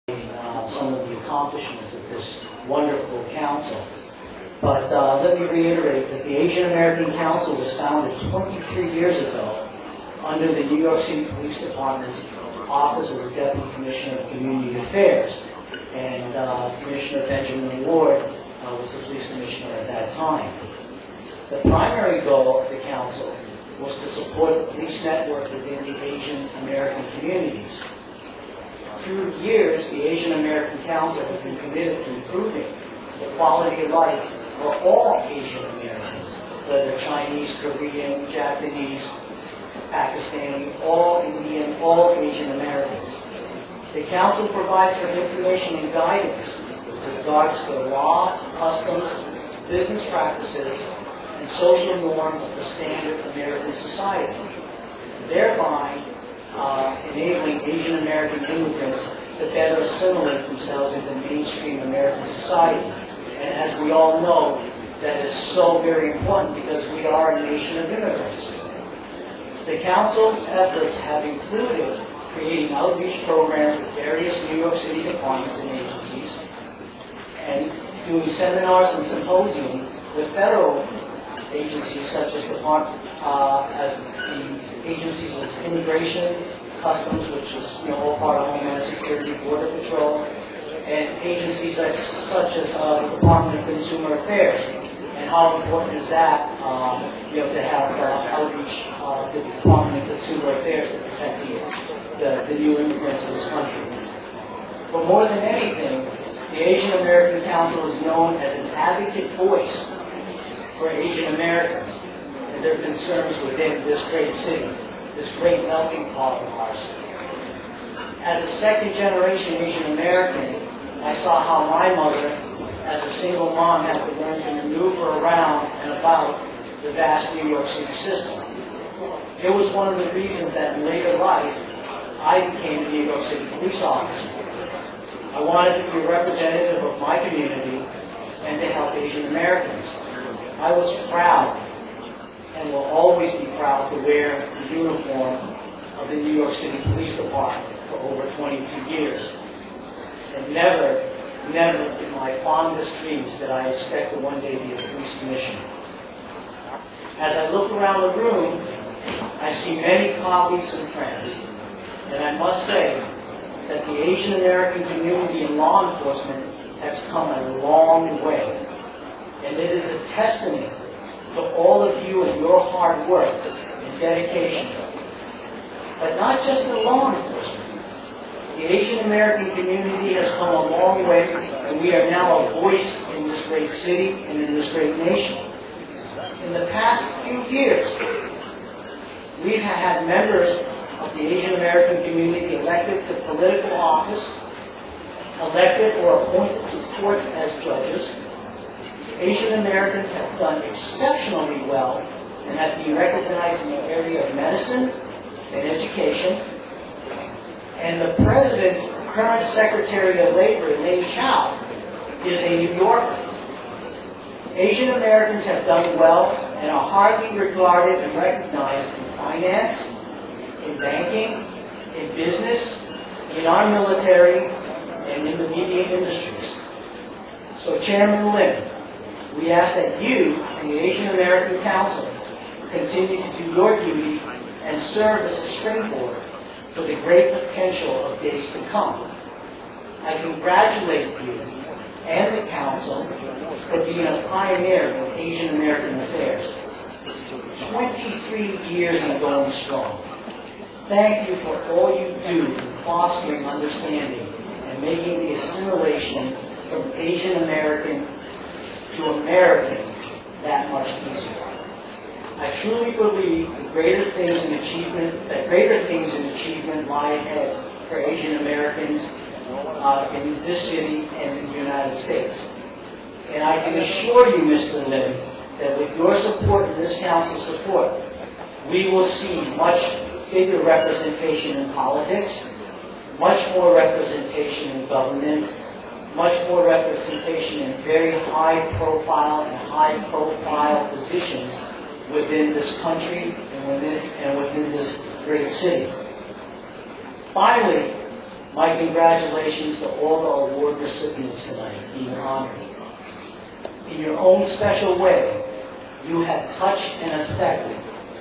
Some of the accomplishments of this wonderful council. But let me reiterate that the Asian American Council was founded 23 years ago under the New York City Police Department's Office of the Deputy Commissioner of Community Affairs. And Commissioner Benjamin Ward was the police commissioner at that time. The primary goal of the council was to support the police network within the Asian American communities. Through the years, the Asian American Council has been committed to improving the quality of life for all Asian Americans, whether Chinese, Korean, Japanese, Pakistani, all Indian, all Asian Americans. The Council provides for information and guidance with regards to the laws, customs, business practices, and social norms of the standard American society, thereby enabling Asian American immigrants to better assimilate themselves into mainstream American society. And as we all know, that is so very important because we are a nation of immigrants. The Council's efforts have included creating outreach programs with various New York City departments and agencies, and doing seminars and symposiums with federal agencies such as the agencies of immigration, customs, which is all part of Homeland Security, Border Patrol, and agencies such as the Department of Consumer Affairs. And how important is that? To have outreach to the Department of Consumer Affairs to protect the new immigrants of this country. But more than anything, the Asian American Council is known as an advocate voice for Asian Americans and their concerns within this great city, this great melting pot of ours. As a second-generation Asian American, I saw how my mother, as a single mom, had to learn to maneuver around and about the vast New York City system. It was one of the reasons that in later life, I became a New York City police officer. I wanted to be a representative of my community and to help Asian Americans. I was proud and will always be proud to wear the uniform of the New York City Police Department for over 22 years. And never in my fondest dreams did I expect to one day be a police commissioner. As I look around the room, I see many colleagues and friends. And I must say that the Asian American community in law enforcement has come a long way. And it is a testament to all of you and your hard work and dedication. But not just in law enforcement. The Asian American community has come a long way, and we are now a voice in this great city and in this great nation. In the past few years, we've had members of the Asian American community elected to political office, elected or appointed to courts as judges. Asian Americans have done exceptionally well and have been recognized in the area of medicine and education. And the President's current Secretary of Labor, Lei Chow, is a New Yorker. Asian Americans have done well and are highly regarded and recognized in finance, in banking, in business, in our military, and in the media industries. So Chairman Lim, we ask that you and the Asian American Council continue to do your duty and serve as a springboard for the great potential of days to come. I congratulate you and the Council for being a pioneer in Asian American affairs. 23 years and going strong. Thank you for all you do in fostering understanding and making the assimilation from Asian American to American that much easier. I truly believe that greater things in achievement lie ahead for Asian Americans in this city and in the United States. And I can assure you, Mr. Lim, that with your support and this Council's support, we will see much bigger representation in politics, much more representation in government, much more representation in very high-profile and high-profile positions within this country and within this great city. Finally, My congratulations to all the award recipients tonight being honored. In your own special way, you have touched and affected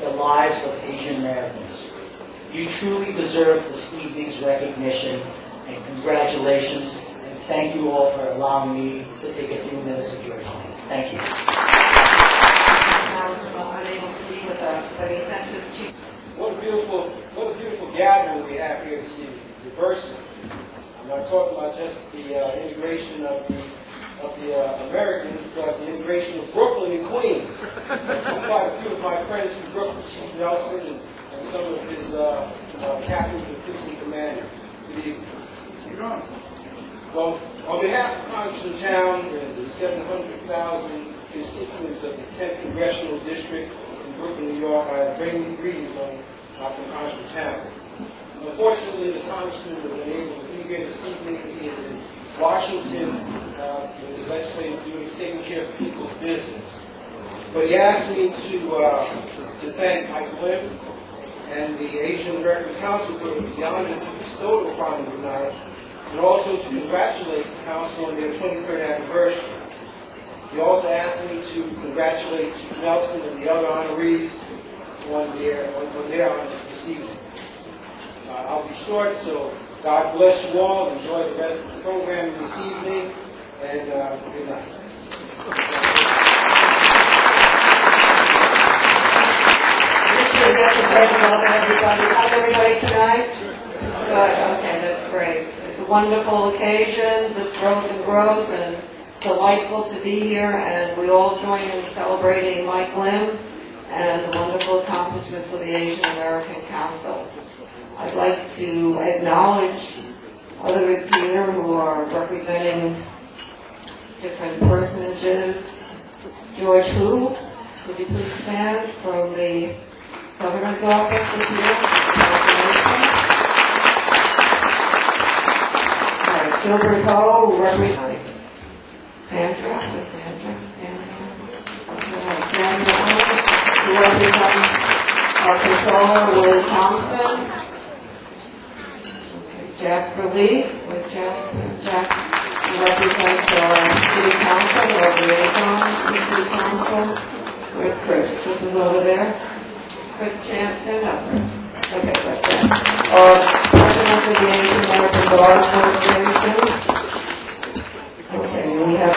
the lives of Asian Americans. You truly deserve this evening's recognition, and congratulations, and thank you all for allowing me to take a few minutes of your time. Thank you. Unable to be with us, but he sends his chief. What a beautiful gathering we have here this evening. Diversity. I'm not talking about just the integration of the Americans, but the integration of Brooklyn and Queens. Quite a few of my friends from Brooklyn, Chief Nelson and some of his captains and precinct commanders. Good evening. Well, on behalf of Congressman Towns and the 700,000 constituents of the 10th Congressional District in Brooklyn, New York, I bring you greetings from Congressman Towns. Unfortunately, the Congressman was unable to be here this evening. He is in Washington with his legislative duties, taking care of people's business. But he asked me to thank Michael Lim and the Asian American Council for the honor that you bestowed upon him tonight, and also to congratulate the Council on their 23rd anniversary. He also asked me to congratulate Chief Nelson and the other honorees on their honors this evening. I'll be short, so God bless you all. Enjoy the rest of the program this evening, and good night. How's everybody tonight? Good, okay, that's great. It's a wonderful occasion. This grows and grows, and it's delightful to be here, and we all join in celebrating Mike Lim and the wonderful accomplishments of the Asian American Council. I'd like to acknowledge others here who are representing different personages. George Hu, would you please stand, from the Governor's Office is here. Gilbert Ho, who represents Sandra, who represents our controller, Willie Thompson. Jasper Lee, where's Jasper? Jasper, who represents our City Council, our liaison to the City Council. Where's Chris? Chris is over there. Chris Chance, stand up, Chris. Okay, right there. Our President of the Asian American Bar Association. Okay, we have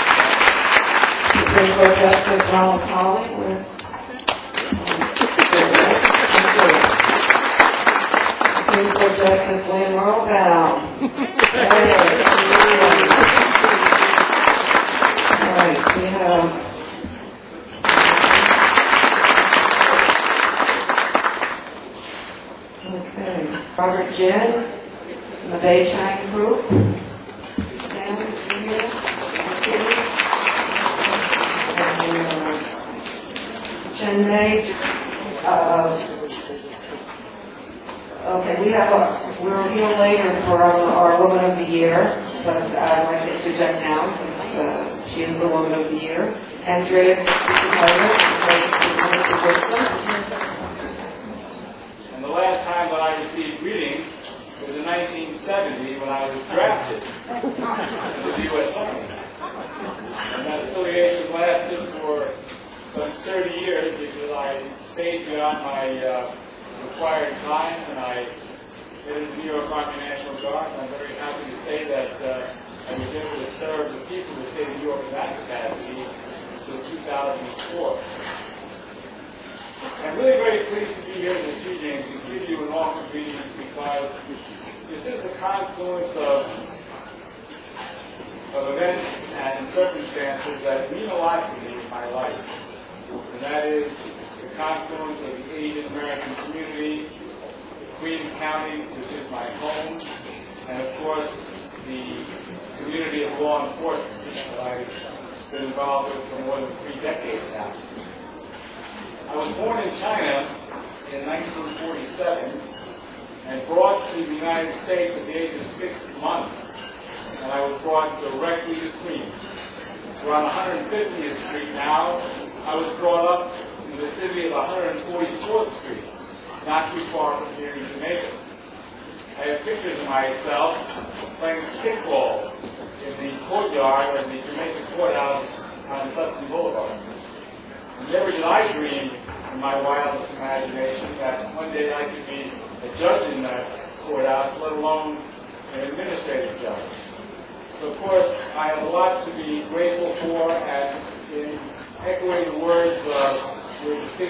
Supreme Court Justice Ronald Colley. Where's Supreme Court Justice Lynn Merlebaum. All right, we have Robert Jin from the Bei Chang Group. Stand here. Chen Mei. Okay, we're here later for our Woman of the Year, but I'd like to interject now since she is the Woman of the Year. Andrea And the last time that I received greetings was in 1970 when I was drafted into the U.S. Army. And that affiliation lasted for some 30 years because I stayed beyond my required time, and I entered the New York Army National Guard, and I'm very happy to say that I was able to serve the people of the state of New York in that capacity until 2004. I'm really very pleased to be here this evening to give you an offer of greetings because this is a confluence of events and circumstances that mean a lot to me in my life. And that is the confluence of the Asian American community, Queens County, which is my home, and of course the community of law enforcement that I've been involved with for more than 3 decades now. I was born in China in 1947 and brought to the United States at the age of 6 months, and I was brought directly to Queens. We're on 150th Street now. I was brought up in the city of 144th Street, not too far from here in Jamaica. I have pictures of myself playing stickball in the courtyard of the Jamaica Courthouse on Sutton Boulevard. Never did I dream in my wildest imagination that one day I could be a judge in that courthouse, let alone an administrative judge. So, of course, I have a lot to be grateful for, and in echoing the words of your distinguished